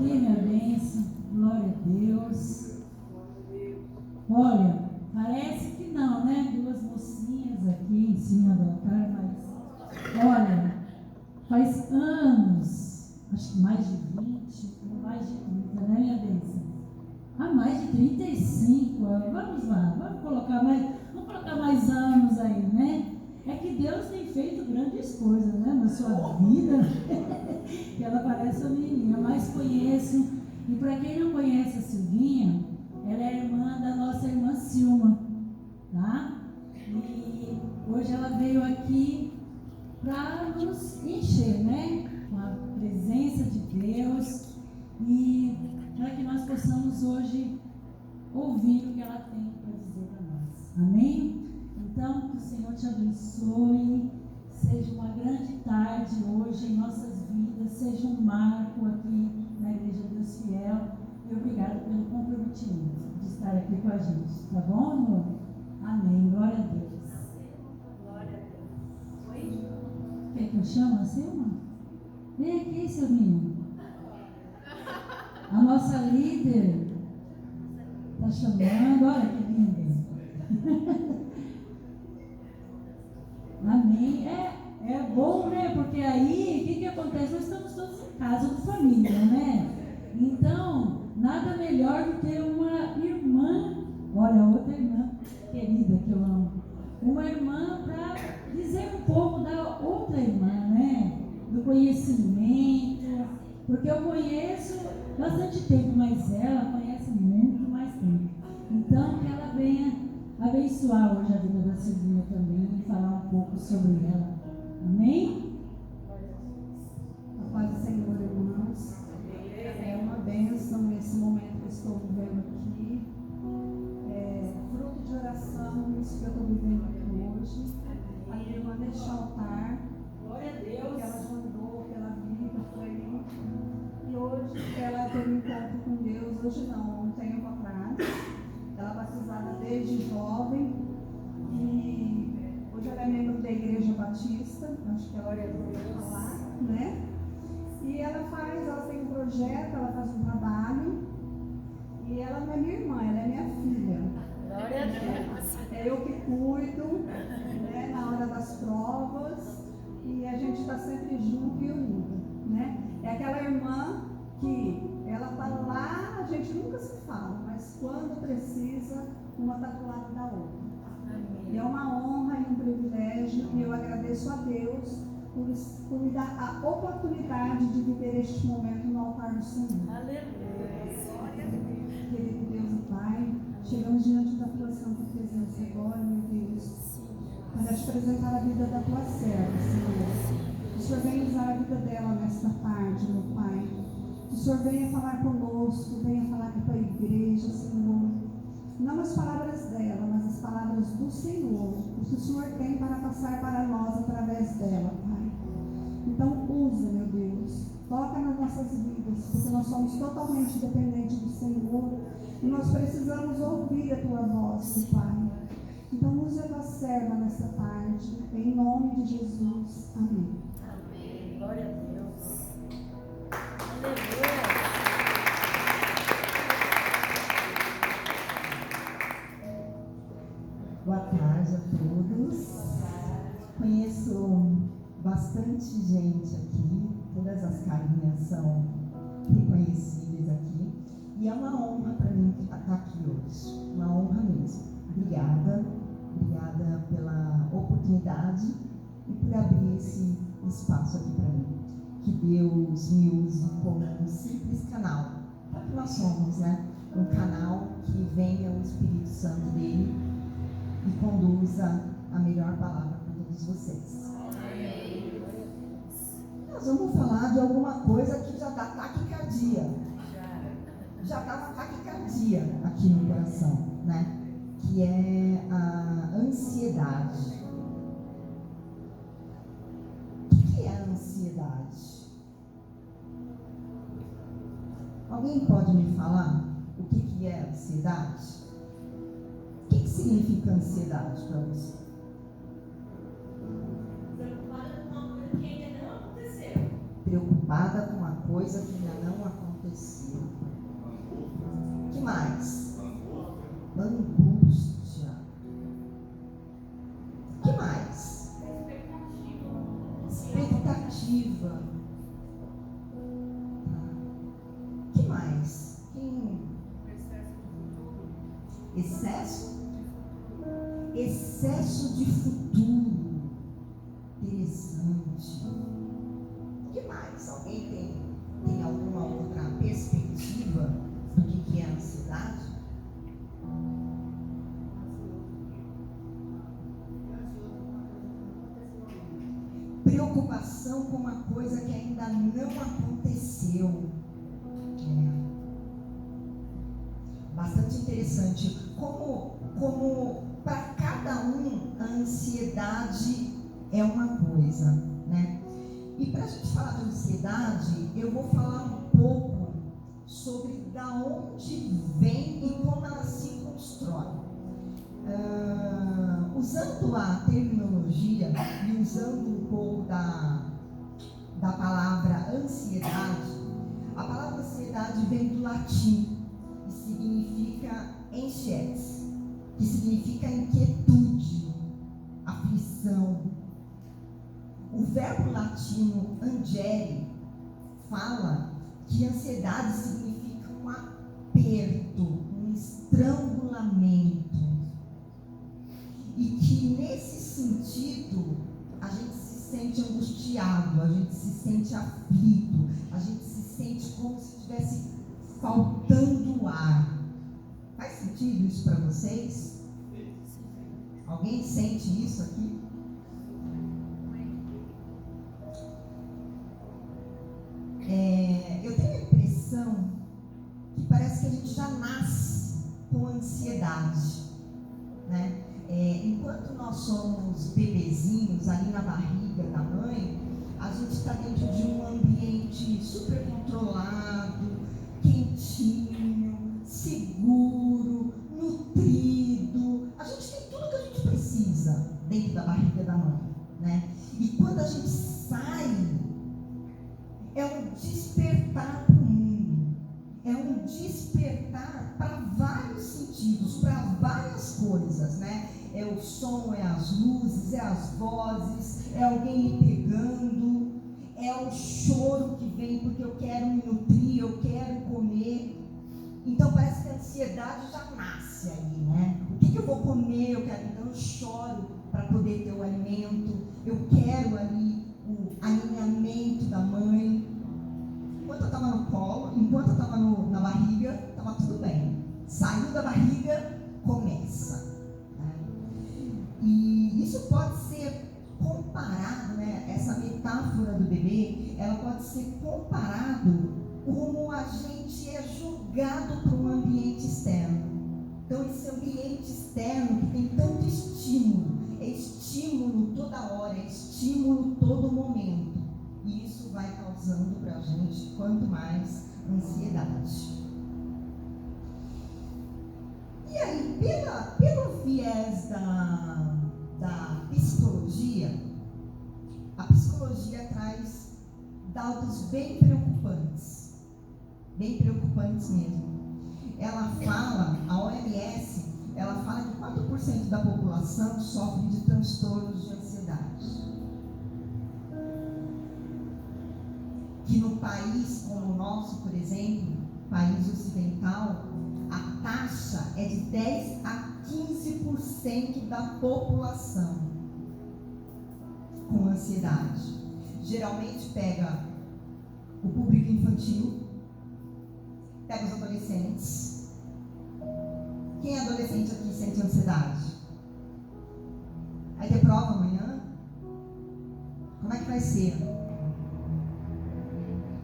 Amém, minha bênção. Glória a Deus. Olha, parece que não, né? Duas mocinhas aqui em cima do altar, mas olha, faz anos, acho que mais de 20, ou mais de 30, né, minha bênção? Há mais de 35 anos. Vamos lá, vamos colocar mais anos aí, né? É que Deus tem feito grandes coisas, né, na sua vida. Que ela parece uma menininha, mas conheço. E para quem não conhece a Silvinha, ela é irmã da nossa irmã Silma, tá? E hoje ela veio aqui para nos encher, né? Com a presença de Deus e para que nós possamos hoje ouvir o que ela tem para dizer para nós. Amém? Então, que o Senhor te abençoe, seja uma grande tarde hoje em nossas vidas, seja um marco aqui na Igreja Deus Fiel, e obrigado pelo comprometimento de estar aqui com a gente, tá bom, amor? Amém, glória a Deus. Glória a Deus. Oi? Quer que eu chame a Silma? Vem aqui, Silvinha. A nossa líder está chamando, olha que linda. Amém. É bom, né? Porque aí, o que acontece? Nós estamos todos em casa, de família, né? Então, nada melhor do que uma irmã, olha, outra irmã querida que eu amo. Uma irmã para dizer um pouco da outra irmã, né? Do conhecimento, porque eu conheço bastante tempo, mas ela conhece muito mais tempo. Então, que ela venha abençoar hoje a vida da Silvinha também e falar um pouco sobre ela. Amém? A paz do Senhor, irmãos. É uma bênção esse momento que estou vivendo aqui. É fruto de oração, isso que eu estou vivendo aqui hoje. A minha irmã neste altar. Glória a Deus. Que ela mandou pela vida, foi. E hoje ela teve um encontro com Deus. Hoje não, um tempo atrás. Ela é batizada desde jovem. E hoje ela é membro da Igreja Batista. Acho que ela vai falar, né? E ela tem um projeto, ela faz um trabalho. E ela não é minha irmã, ela é minha filha. Glória a Deus. É eu que cuido, né, na hora das provas. E a gente está sempre junto e unido, né? É aquela irmã que ela está lá, a gente nunca se fala, mas quando precisa, uma está do lado da outra. Amém. E é uma honra e um privilégio, e eu agradeço a Deus por me dar a oportunidade de viver este momento no altar do Senhor. Aleluia. Querido Deus e Pai, chegamos diante da tua santa presença agora, meu Deus, para te apresentar a vida da tua serva, Senhor. Que o Senhor venha usar a vida dela nesta tarde, meu Pai. Que o Senhor venha falar conosco, venha falar com a tua igreja, Senhor. Não as palavras dela, mas as palavras do Senhor, o que o Senhor tem para passar para nós através dela, Pai. Então usa, meu Deus, toca nas nossas vidas, porque nós somos totalmente dependentes do Senhor e nós precisamos ouvir a tua voz, Pai. Então use a tua serva nessa tarde, em nome de Jesus. Amém. Amém. Glória a Deus. Aleluia. Boa tarde a todos. Conheço bastante gente aqui, todas as carinhas são reconhecíveis aqui. E é uma honra para mim estar aqui hoje, uma honra mesmo. Obrigada pela oportunidade e por abrir esse espaço aqui para mim. Que Deus me use como um simples canal, porque nós somos, né? Um canal que venha o Espírito Santo dele e conduza a melhor palavra para todos vocês. Nós vamos falar de alguma coisa que já dá taquicardia. Já dá uma taquicardia aqui no coração, né? Que é a ansiedade. O que é a ansiedade? Alguém pode me falar o que é a ansiedade? O que significa ansiedade para você? Preocupada com uma coisa que ainda não aconteceu. Preocupada com uma coisa que ainda não aconteceu. mais? Angústia. O que mais? Expectativa. O que mais? Excesso? Excesso de futuro. Interessante. O que mais? Alguém tem alguma outra perspectiva do que é a ansiedade? Preocupação com uma coisa que ainda não aconteceu. Bastante interessante. Como para cada um a ansiedade é uma coisa, né? E para a gente falar de ansiedade, eu vou falar um pouco sobre da onde vem e como ela se constrói. Usando a terminologia e usando um pouco da palavra ansiedade, a palavra ansiedade vem do latim e significa anxietas, que significa inquietude, aflição. O verbo latino angere fala que ansiedade significa um aperto, um estrangulamento. E que nesse sentido a gente se sente angustiado, a gente se sente aflito, a gente se sente como se estivesse faltando ar. Faz sentido isso para vocês? Alguém sente isso aqui? Eu tenho a impressão que parece que a gente já nasce com ansiedade, né? Enquanto nós somos bebezinhos ali na barriga da mãe, a gente está dentro de um ambiente super controlado, quentinho, seguro, nutrido. A gente tem tudo que a gente precisa dentro da barriga da mãe, né? E quando a gente sai, é um despertar para o mundo, é um despertar para vários sentidos, para várias coisas, né? É o som, é as luzes, é as vozes, é alguém me pegando, é o choro que vem porque eu quero me nutrir, eu quero comer. Então parece que a ansiedade já nasce aí, né? O que eu vou comer? Eu quero, então eu choro para poder ter o alimento, eu quero ali o alinhamento da mãe. Enquanto eu estava no colo, enquanto eu estava na barriga, estava tudo bem. Saiu da barriga, começa. E isso pode ser comparado, né? Essa metáfora do bebê, ela pode ser comparado como a gente é jogado para um ambiente externo. Então esse ambiente externo que tem tanto estímulo, é estímulo toda hora, é estímulo todo momento. E isso vai causando para a gente quanto mais ansiedade. E aí, pelo viés da psicologia, a psicologia traz dados bem preocupantes mesmo. Ela fala, a OMS, ela fala que 4% da população sofre de transtornos de ansiedade. Que no país como o nosso, por exemplo, país ocidental, a taxa é de 10 a 15% da população com ansiedade. Geralmente pega o público infantil, pega os adolescentes. Quem é adolescente aqui sente ansiedade? Vai ter prova amanhã? Como é que vai ser?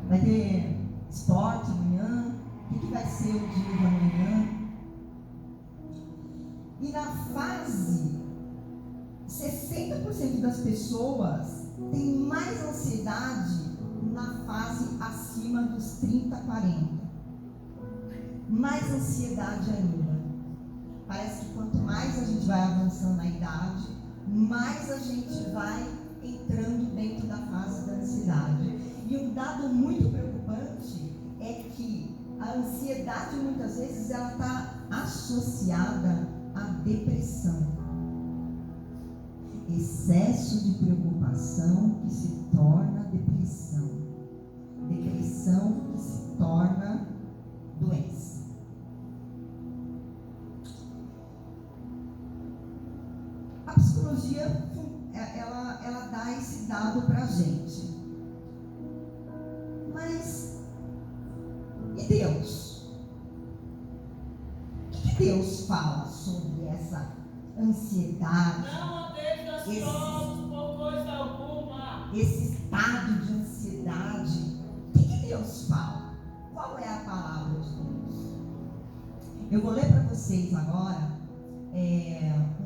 Vai ter esporte amanhã? O que vai ser o dia de amanhã? E na fase, 60% das pessoas têm mais ansiedade na fase acima dos 30, 40. Mais ansiedade ainda. Parece que quanto mais a gente vai avançando na idade, mais a gente vai entrando dentro da fase da ansiedade. E um dado muito preocupante é que a a ansiedade muitas vezes ela está associada à depressão. Excesso de preocupação que se torna depressão. Depressão que se torna doença. A psicologia, ela dá esse dado para a gente. Mas, e Deus? O que Deus fala sobre essa ansiedade? Não andeis ansiosos por coisa alguma. Esse estado de ansiedade? O que Deus fala? Qual é a palavra de Deus? Eu vou ler para vocês agora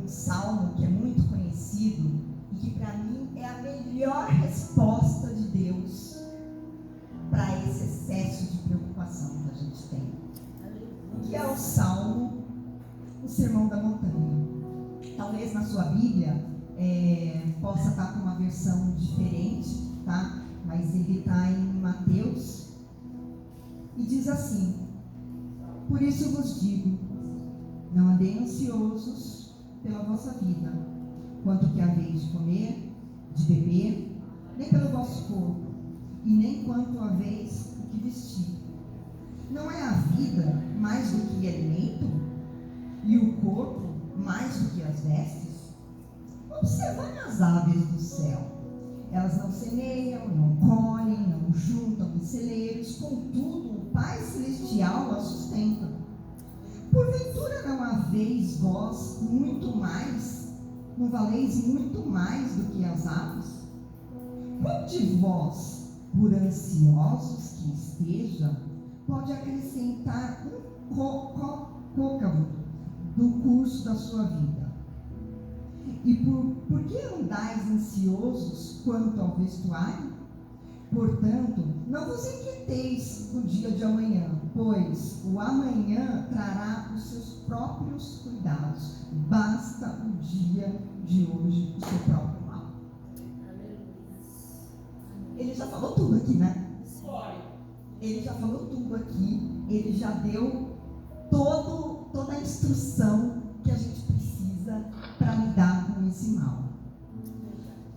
um salmo que é muito conhecido e que para mim é a melhor resposta de Deus para esse excesso de preocupação que a gente tem, que é o Salmo, o Sermão da Montanha. Talvez na sua Bíblia possa estar com uma versão diferente, tá? Mas ele está em Mateus e diz assim: por isso vos digo, não andei ansiosos pela vossa vida, quanto que haveis de comer, de beber, nem pelo vosso corpo, e nem quanto haveis o que vestir. Não é a vida mais do que alimento, e o corpo mais do que as vestes? Observai as aves do céu. Elas não semeiam, não colhem, não juntam em celeiros, contudo o Pai Celestial as sustenta. Porventura não haveis vós muito mais, não valeis muito mais do que as aves? Qual de vós, por ansiosos que esteja, pode acrescentar um côcavo do curso da sua vida? E por que andais ansiosos quanto ao vestuário? Portanto, não vos inquieteis o dia de amanhã, pois o amanhã trará os seus próprios cuidados. Basta o dia de hoje o seu próprio mal. Ele já falou tudo aqui, né? Ele já falou tudo aqui. Ele já deu toda a instrução que a gente precisa para lidar com esse mal.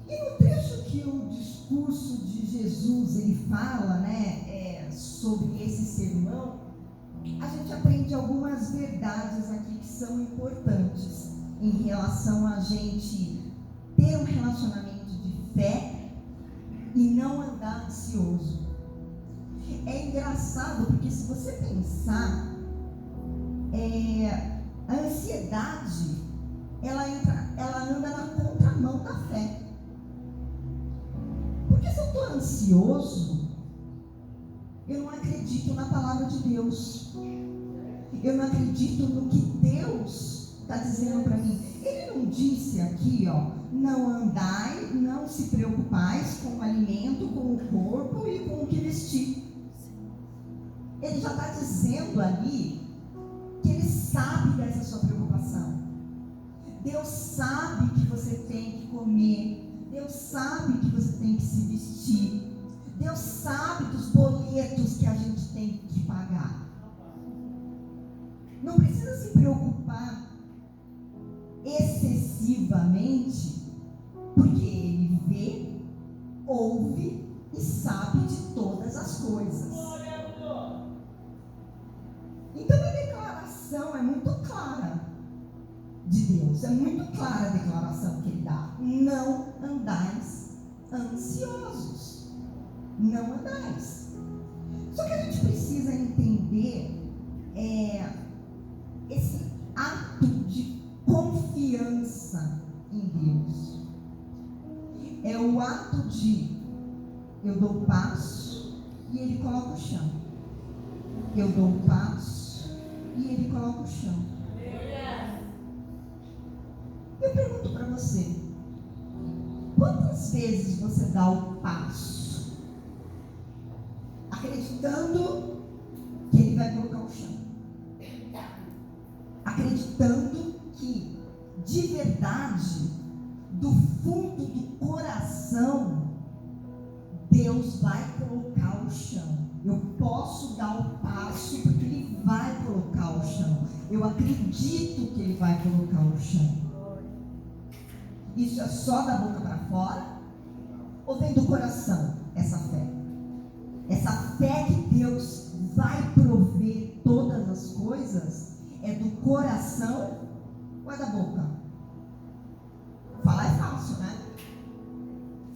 E no trecho que o discurso de Jesus ele fala, né, sobre esse sermão, a gente aprende algumas verdades aqui que são importantes em relação a gente ter um relacionamento de fé e não andar ansioso. É engraçado porque se você pensar, a ansiedade ela anda na contramão da fé. Porque se eu estou ansioso, eu não acredito na palavra de Deus. Eu não acredito no que Deus está dizendo para mim. Ele não disse aqui, não andai, não se preocupais com o alimento, com o corpo e com o que vestir. Ele já está dizendo ali que ele sabe dessa sua preocupação. Deus sabe que você tem que comer. Deus sabe que você tem que se vestir. Deus sabe dos boletos que a gente tem que pagar. Não precisa se preocupar excessivamente, porque Ele vê, ouve e sabe de todas as coisas. Então a declaração é muito clara de Deus, é muito clara a declaração que Ele dá: não andais ansiosos, não andais. Só que a gente precisa entender esse ato de confiança em Deus. É o ato de eu dou o passo e Ele coloca o chão. Eu dou o passo e Ele coloca o chão. Eu pergunto para você: quantas vezes você dá o passo acreditando que Ele vai colocar o chão? Acreditando que, de verdade, do fundo do coração, Deus vai colocar o chão. Eu posso dar o passo porque eu acredito que Ele vai colocar o chão. Isso é só da boca para fora? Ou vem do coração essa fé? Essa fé que Deus vai prover todas as coisas é do coração ou é da boca? Falar é fácil, né?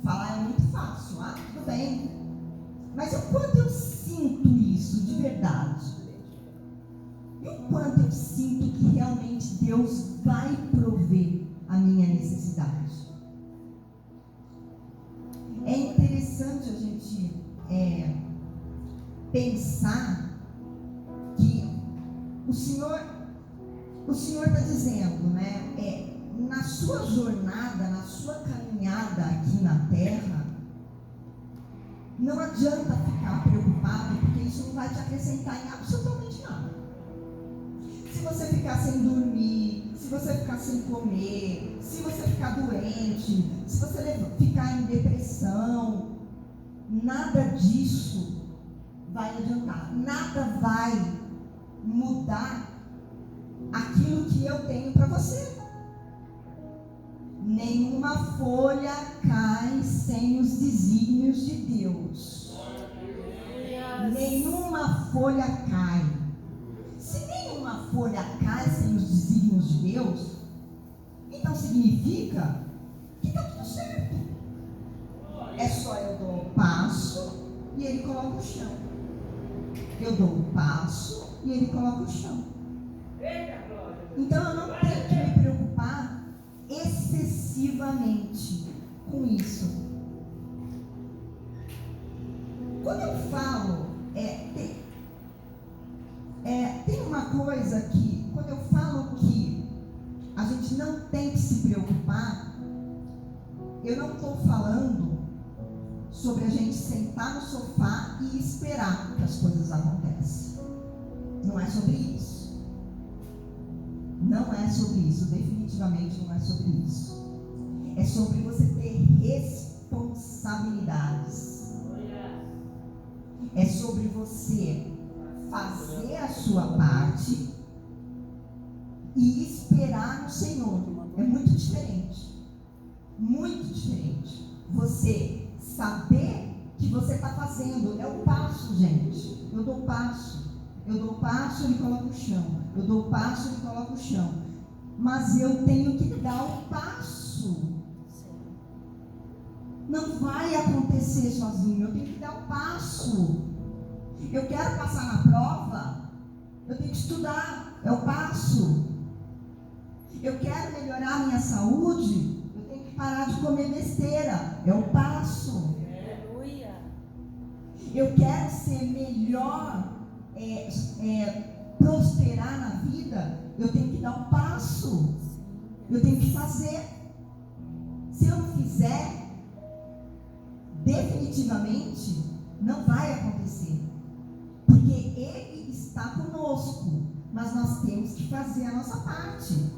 Falar é muito fácil, tudo bem. Mas o quanto eu sinto isso de verdade? E o quanto eu sinto que realmente Deus vai prover a minha necessidade? É interessante a gente pensar que o Senhor está dizendo, né? Na sua jornada, na sua caminhada aqui na terra, não adianta ficar preocupado, porque isso não vai te acrescentar em absolutamente nada. Se você ficar sem dormir, se você ficar sem comer, se você ficar doente, se você ficar em depressão, nada disso vai adiantar, nada vai mudar aquilo que eu tenho para você. Nenhuma folha cai sem os desígnios de Deus. Nenhuma folha cai. Se nenhuma folha cai sem os desígnios de Deus, então significa que está tudo certo. É só eu dou um passo e Ele coloca o chão. Eu dou um passo e Ele coloca o chão. Então eu não tenho que me preocupar excessivamente com isso. Quando eu falo, tem uma coisa que, quando eu falo que a gente não tem que se preocupar, eu não estou falando sobre a gente sentar no sofá e esperar que as coisas aconteçam. Não é sobre isso. Não é sobre isso, definitivamente não é sobre isso. É sobre você ter responsabilidades. É sobre você fazer a sua parte e esperar no Senhor. É muito diferente. Muito diferente. Você saber que você está fazendo. É o passo, gente. Eu dou passo. Eu dou passo, Ele coloca o chão. Eu dou passo, Ele coloca o chão. Mas eu tenho que dar o passo. Não vai acontecer sozinho. Eu tenho que dar o passo. Eu quero passar na prova. Eu tenho que estudar. É o passo. Eu quero melhorar a minha saúde. Eu tenho que parar de comer besteira. É o passo. Eu quero ser melhor, prosperar na vida. Eu tenho que dar um passo. Eu tenho que fazer. Se eu não fizer, definitivamente não vai acontecer. Porque Ele está conosco. Mas nós temos que fazer a nossa parte.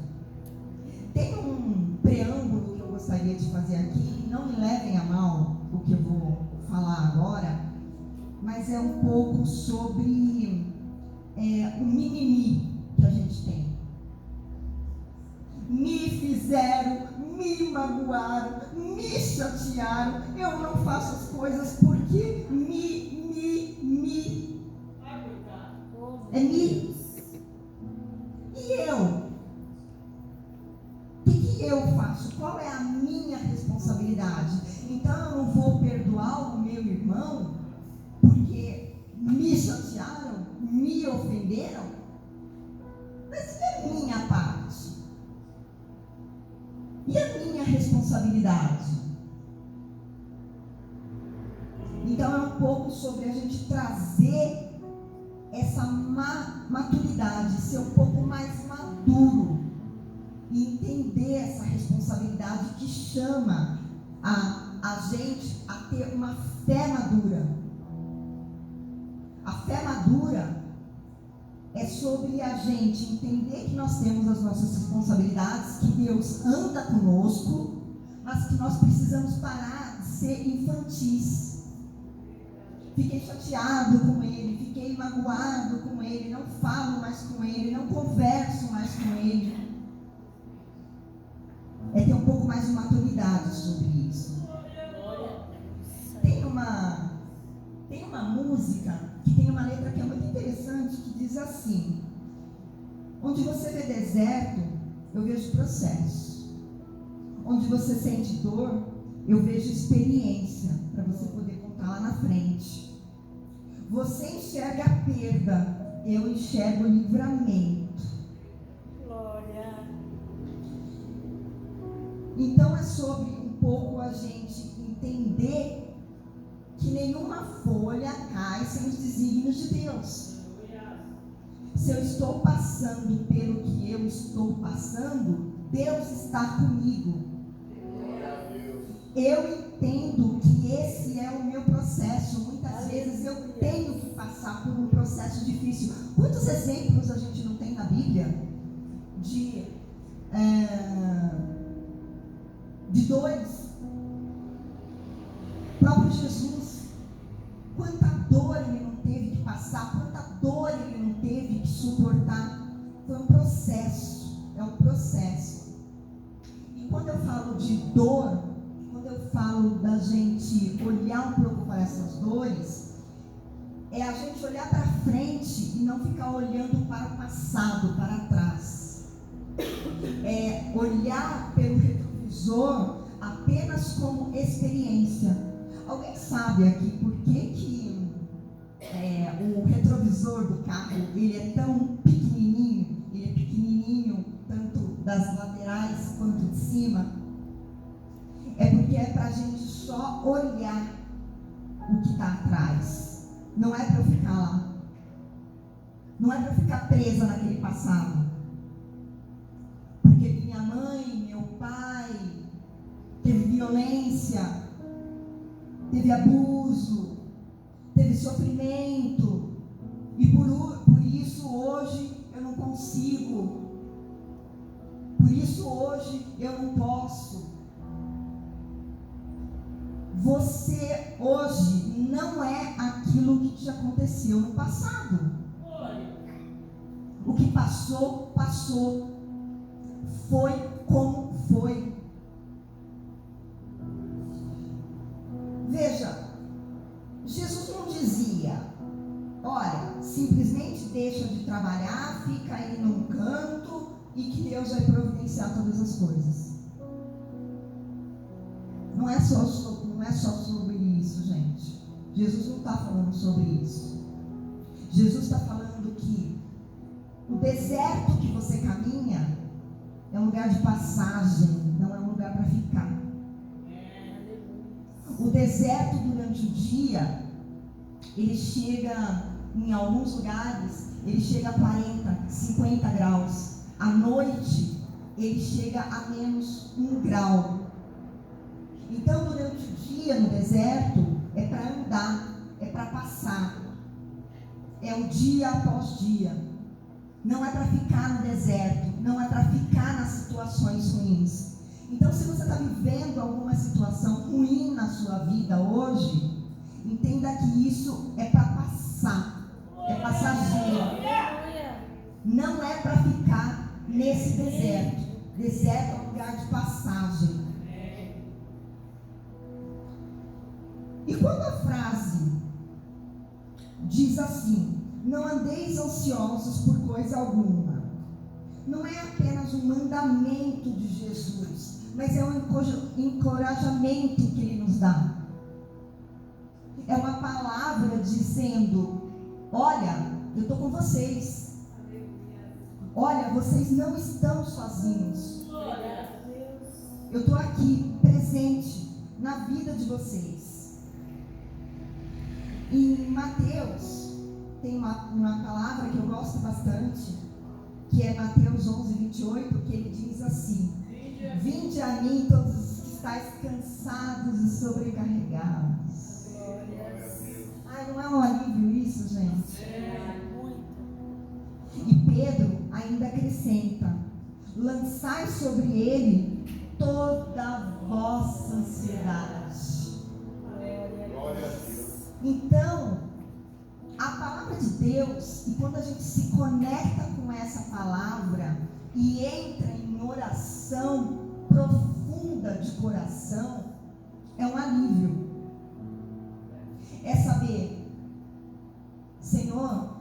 Tem um preâmbulo que eu gostaria de fazer aqui. Não me levem a mal o que eu vou falar agora. Mas é um pouco sobre o mimimi que a gente tem. Me fizeram, me magoaram, me chatearam. Eu não faço as coisas porque é me. E eu? O que eu faço? Qual é a minha responsabilidade? Então eu não vou perdoar o meu irmão porque me chatearam, me ofenderam? Mas e a minha parte? E a minha responsabilidade? Então é um pouco sobre a gente trazer essa maturidade, ser um pouco mais maduro e entender essa responsabilidade que chama a gente a ter uma fé madura. A fé madura é sobre a gente entender que nós temos as nossas responsabilidades, que Deus anda conosco, mas que nós precisamos parar de ser infantis. Fiquei chateado com Ele, fiquei magoado com Ele, não falo mais com ele, não converso mais com ele. É ter um pouco mais de maturidade sobre isso. Tem uma música que tem uma letra que é muito interessante, que diz assim: onde você vê deserto, eu vejo processo. Onde você sente dor, eu vejo experiência para você poder contar lá na frente. Você enxerga a perda, eu enxergo o livramento. Glória. Então é sobre um pouco a gente entender que nenhuma folha cai sem os desígnios de Deus. Se eu estou passando pelo que eu estou passando, Deus está comigo. Eu entendo que esse é o meu processo. Muitas vezes eu tenho que passar por um processo difícil. Quantos exemplos a gente não tem na Bíblia de dores? O próprio Jesus, quanta dor ele não teve que passar, quanta dor ele não teve que suportar. Foi um processo, é um processo. E quando eu falo de dor, quando eu falo da gente olhar um pouco para essas dores, é a gente olhar para frente e não ficar olhando para o passado, para trás. É olhar pelo retrovisor apenas como experiência. Alguém sabe aqui por que o retrovisor do carro ele é tão pequenininho? Ele é pequenininho tanto das laterais quanto de cima. É porque é para a gente só olhar o que está atrás. Não é para eu ficar lá. Não é para eu ficar presa naquele passado. Porque minha mãe, meu pai teve violência, teve abuso, teve sofrimento, e por isso hoje eu não consigo, por isso hoje eu não posso. Você hoje não é aquilo que te aconteceu no passado. O que passou, passou. Foi como foi. Veja, Jesus não dizia: olha, simplesmente deixa de trabalhar, fica aí num canto e que Deus vai providenciar todas as coisas. Não é só sobre isso, gente. Jesus não está falando sobre isso. Jesus está falando que o deserto que você caminha é um lugar de passagem, não é um lugar para ficar. O deserto durante o dia, ele chega, em alguns lugares, ele chega a 40, 50 graus. À noite, ele chega a menos 1 grau. Então, durante o dia no deserto, é para andar, é para passar. É o dia após dia. Não é para ficar no deserto, não é para ficar nas situações ruins. Então, se você está vivendo alguma situação ruim na sua vida hoje, entenda que isso é para passar, é passageiro. Não é para ficar nesse deserto. Deserto é um lugar de passagem. E quando a frase diz assim: não andeis ansiosos por coisa alguma, não é apenas um mandamento de Jesus, mas é um encorajamento que Ele nos dá. É uma palavra dizendo: olha, eu estou com vocês. Olha, vocês não estão sozinhos. Eu estou aqui, presente na vida de vocês. Em Mateus, tem uma palavra que eu gosto bastante, que é Mateus 11, 28, que ele diz assim: vinde a mim todos os que estáis cansados e sobrecarregados. Ai, não é um alívio isso, gente? E Pedro ainda acrescenta: lançai sobre ele toda a vossa ansiedade. Então, a a palavra de Deus, e quando a gente se conecta com essa palavra e entra em oração profunda de coração, é um alívio. É saber, Senhor,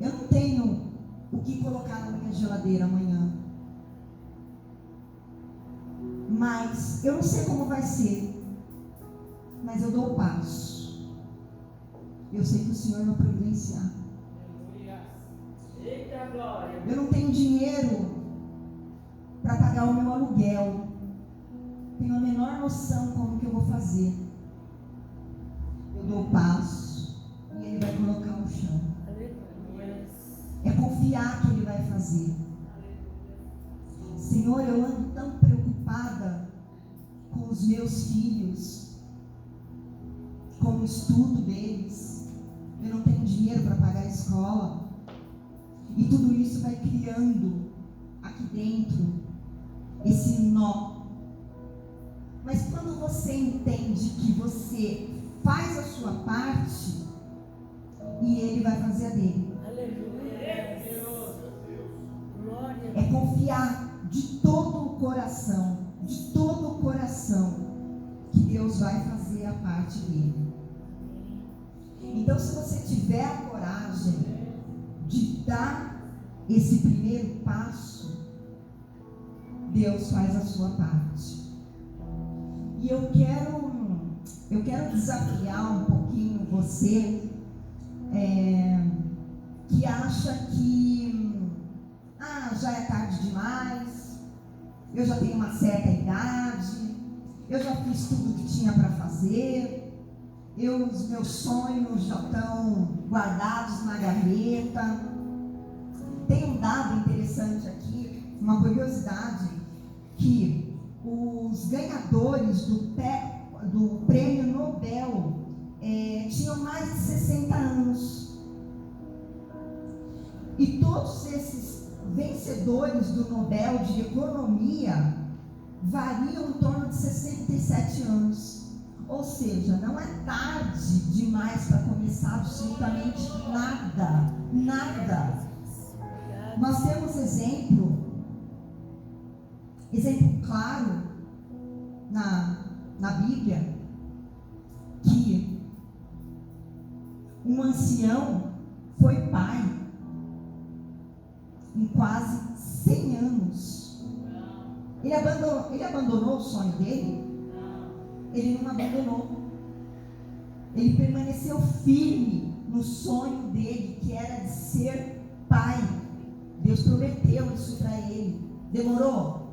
eu não tenho o que colocar na minha geladeira amanhã, mas eu não sei como vai ser, mas eu dou o passo. Eu sei que o Senhor vai providenciar. Eita glória. Eu não tenho dinheiro para pagar o meu aluguel. Tenho a menor noção como que eu vou fazer. Eu dou o passo e Ele vai colocar no chão. É confiar que Ele vai fazer. Senhor, eu ando tão preocupada com os meus filhos, com o estudo deles. Eu não tenho dinheiro para pagar a escola. E tudo isso vai criando aqui dentro esse nó. Mas quando você entende que você faz a sua parte, e Ele vai fazer a dele. É confiar de todo o coração, que Deus vai fazer a parte dele. Então, se você tiver a coragem de dar esse primeiro passo, Deus faz a sua parte. E eu quero desafiar um pouquinho você que acha que já é tarde demais, eu já tenho uma certa idade, eu já fiz tudo o que tinha para fazer, os meus sonhos já estão guardados na gaveta. Tem um dado interessante aqui, uma curiosidade, que os ganhadores do Prêmio Nobel tinham mais de 60 anos. E todos esses vencedores do Nobel de Economia variam em torno de 67 anos. Ou seja, não é tarde demais para começar absolutamente nada. Nós temos exemplo claro na Bíblia, que um ancião foi pai em quase 100 anos. Ele abandonou o sonho dele? Ele não abandonou. Ele permaneceu firme no sonho dele, que era de ser pai. Deus prometeu isso para ele. Demorou,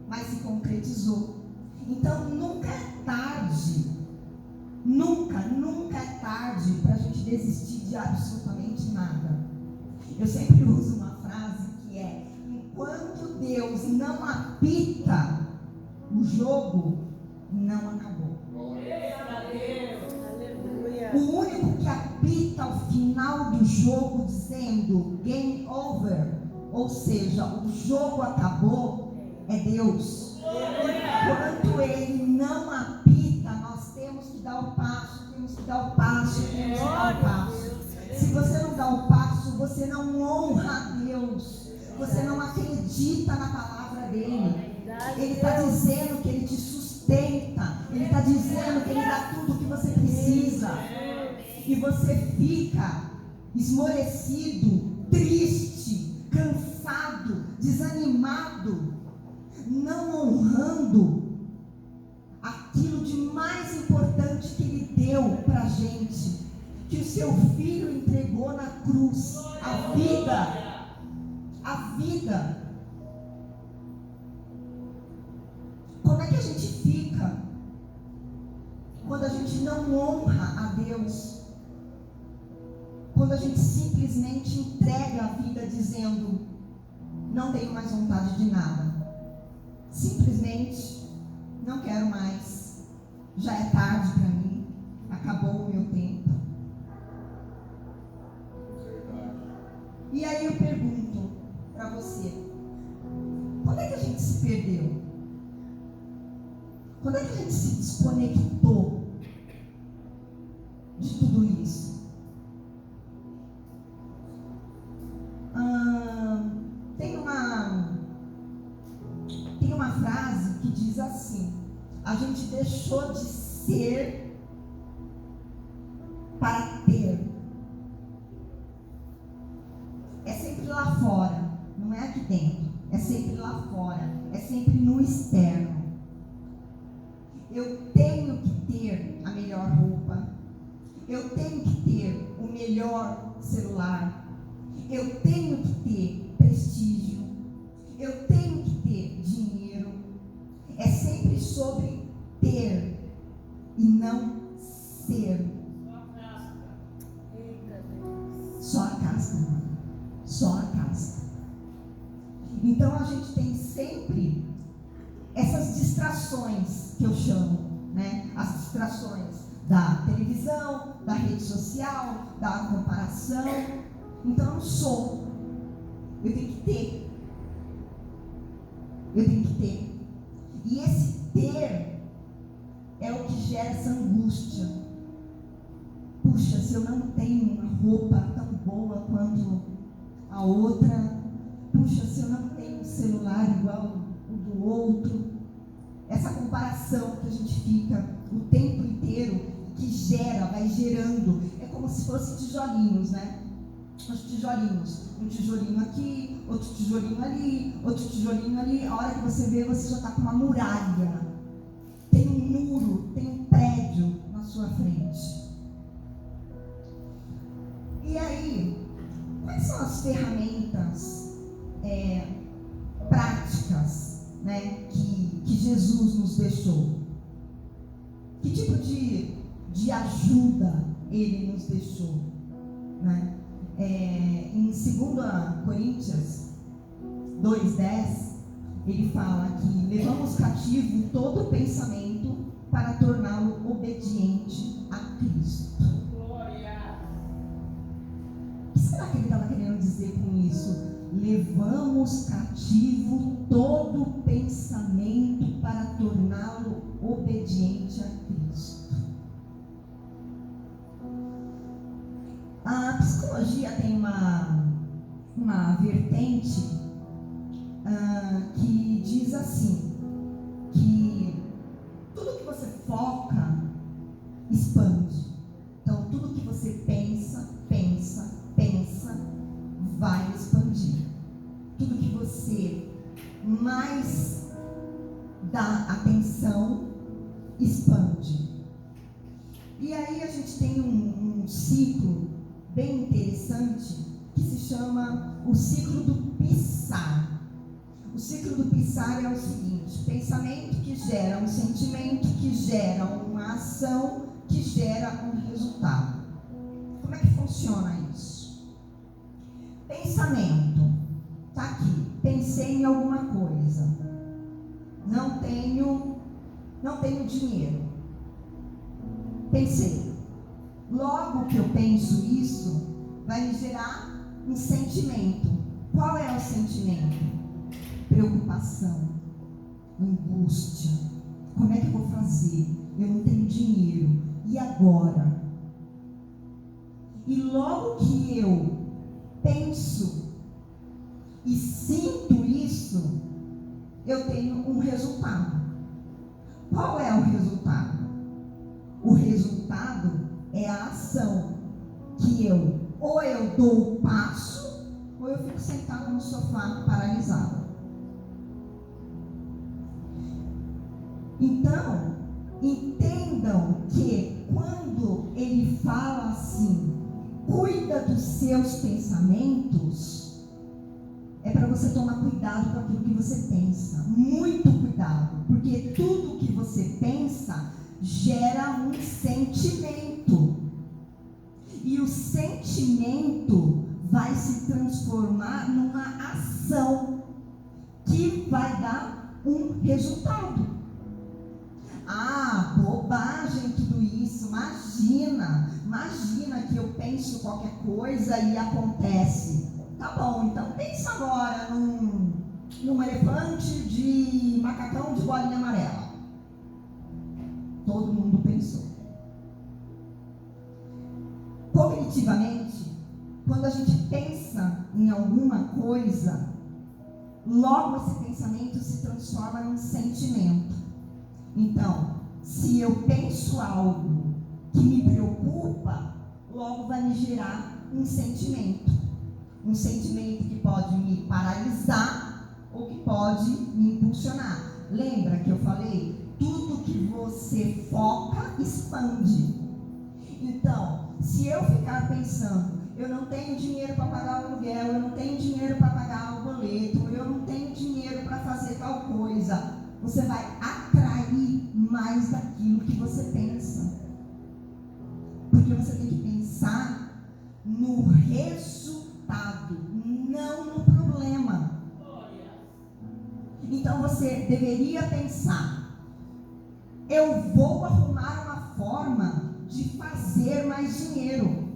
mas se concretizou. Então nunca é tarde, nunca é tarde para a gente desistir de absolutamente nada. Eu sempre uso uma frase que é: enquanto Deus não apita, o jogo não acabou. O único que apita ao final do jogo dizendo game over, ou seja, o jogo acabou, é Deus. Enquanto Ele não apita, nós temos que dar o passo. Se você não dá o passo, você não honra a Deus, você não acredita na palavra dele. Ele está dizendo que Ele te sustenta, Ele está dizendo que Ele dá tudo o que você precisa, e você fica esmorecido, triste, cansado, desanimado, não honrando aquilo de mais importante que Ele deu para a gente, que o seu Filho entregou na cruz, a vida. Como é que a gente fica quando a gente não honra a Deus? Quando a gente simplesmente entrega a vida dizendo: não tenho mais vontade de nada, simplesmente não quero mais, já é tarde para mim, acabou o meu tempo. E aí eu pergunto para você: quando é que a gente se perdeu? Quando é que a gente se desconectou de tudo deixou de ser para ter. É sempre lá fora, não é aqui dentro. É sempre lá fora, é sempre no externo. Eu tenho que ter a melhor roupa, eu tenho que ter o melhor celular, eu tenho que ter prestígio, eu tenho que ter dinheiro. É sempre sobre ter e não ser. Só a casca. Só a casca. Então a gente tem sempre essas distrações que eu chamo, né? As distrações da televisão, da rede social, da comparação. Então eu não sou. Eu tenho que ter. Eu tenho que ter. E esse ter é o que gera essa angústia. Puxa, se eu não tenho uma roupa tão boa quanto a outra, puxa, se eu não tenho um celular igual o do outro, essa comparação que a gente fica o tempo inteiro, que gera, vai gerando, é como se fossem tijolinhos, né? Os tijolinhos, um tijolinho aqui, outro tijolinho ali, outro tijolinho ali. A hora que você vê, você já está com uma muralha, tem um muro, tem um prédio na sua frente. E aí, quais são as ferramentas práticas, né, que Jesus nos deixou? Que tipo de ajuda Ele nos deixou? Né? Em 2 Coríntios 2:10, ele fala que levamos cativo todo pensamento para torná-lo obediente a Cristo. O que será que ele estava querendo dizer com isso? Levamos cativo todo pensamento para torná-lo obediente a Cristo. A psicologia tem uma vertente que diz assim, que tudo que você foca expande. Então tudo que você pensa, vai expandir. Tudo que você mais dá atenção, expande. E aí a gente tem um ciclo bem interessante que se chama o ciclo do Pissar. O ciclo do Pissar é o seguinte: pensamento que gera um sentimento, que gera uma ação, que gera um resultado. Como é que funciona isso? Pensamento, tá aqui, pensei em alguma coisa, não tenho dinheiro, pensei, logo que eu penso isso, vai me gerar um sentimento. Qual é o sentimento? Preocupação, angústia. Como é que eu vou fazer? Eu não tenho dinheiro, e agora? E logo que eu penso e sinto isso, eu tenho um resultado. Qual é o resultado? O resultado é a ação que ou eu dou o passo, ou eu fico sentado no sofá paralisado. Então, entendam que quando ele fala assim, cuida dos seus pensamentos, é para você tomar cuidado com aquilo que você pensa. Muito cuidado, porque tudo que você pensa gera um sentimento. E o sentimento vai se transformar numa ação que vai dar um resultado. Ah, bobagem tudo isso, imagina que eu penso qualquer coisa e acontece. Tá bom, então pensa agora num elefante de macacão de bolinha amarela. Todo mundo pensou. Cognitivamente, quando a gente pensa em alguma coisa, logo esse pensamento se transforma num sentimento. Então, se eu penso algo que me preocupa, logo vai me gerar um sentimento. Um sentimento que pode me paralisar ou que pode me impulsionar. Lembra que eu falei? Tudo que você foca, expande. Então, se eu ficar pensando, eu não tenho dinheiro para pagar o aluguel, eu não tenho dinheiro para pagar o boleto, eu não tenho dinheiro para fazer tal coisa, você vai atrair mais daquilo que você pensa. Porque você tem que pensar no resultado, não no problema. Então você deveria pensar, eu vou arrumar uma forma de fazer mais dinheiro.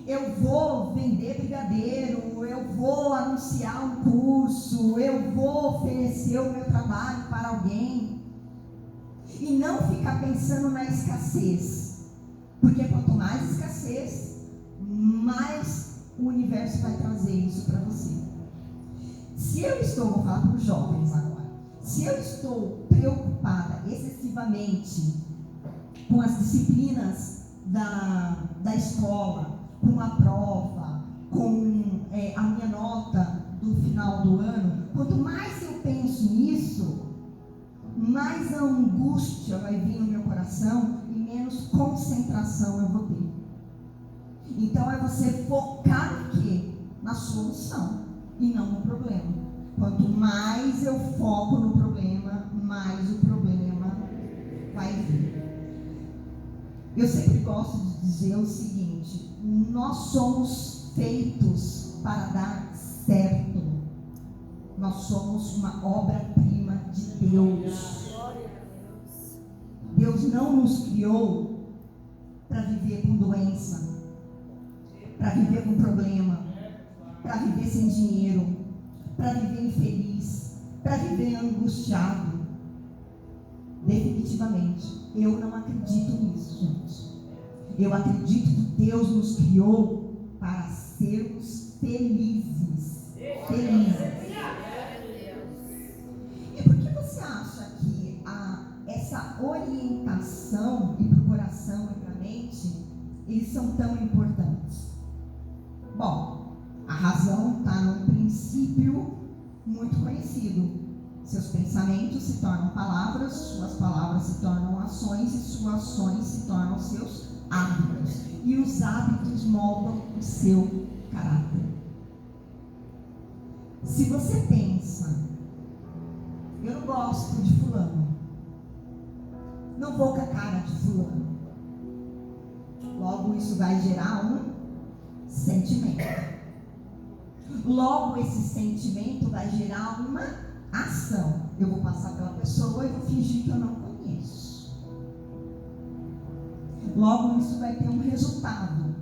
Eu vou vender brigadeiro, eu vou anunciar um curso, eu vou oferecer o meu trabalho para alguém. E não ficar pensando na escassez. Porque quanto mais escassez, mais o universo vai trazer isso para você. Se eu estou, vou falar para os jovens agora, se eu estou preocupada excessivamente com as disciplinas da escola, com a prova, com a minha nota do final do ano, quanto mais eu penso nisso, mais a angústia vai vir no meu coração e menos concentração eu vou ter. Então é você focar no quê? Na solução e não no problema. Quanto mais eu foco no problema, mais o problema vai vir. Eu sempre gosto de dizer o seguinte: nós somos feitos para dar certo. Nós somos uma obra-prima de Deus. Deus não nos criou para viver com doença, para viver com problema, para viver sem dinheiro, para viver infeliz, para viver angustiado. Definitivamente, eu não acredito nisso, gente. Eu acredito que Deus nos criou para sermos felizes. Felizes. E por que você acha que essa orientação e para o coração e para a mente, eles são tão importantes? Bom, a razão está num princípio muito conhecido. Seus pensamentos se tornam palavras, suas palavras se tornam ações e suas ações se tornam seus hábitos. E os hábitos moldam o seu caráter. Se você pensa, eu não gosto de fulano, não vou com a cara de fulano, logo isso vai gerar um sentimento. Logo esse sentimento vai gerar uma ação. Eu vou passar pela pessoa e vou fingir que eu não conheço. Logo isso vai ter um resultado.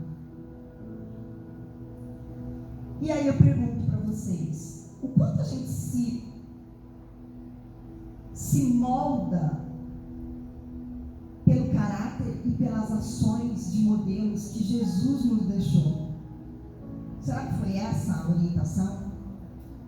E aí eu pergunto para vocês, o quanto a gente se molda pelo caráter e pelas ações de modelos que Jesus nos deixou? Será que foi essa a orientação?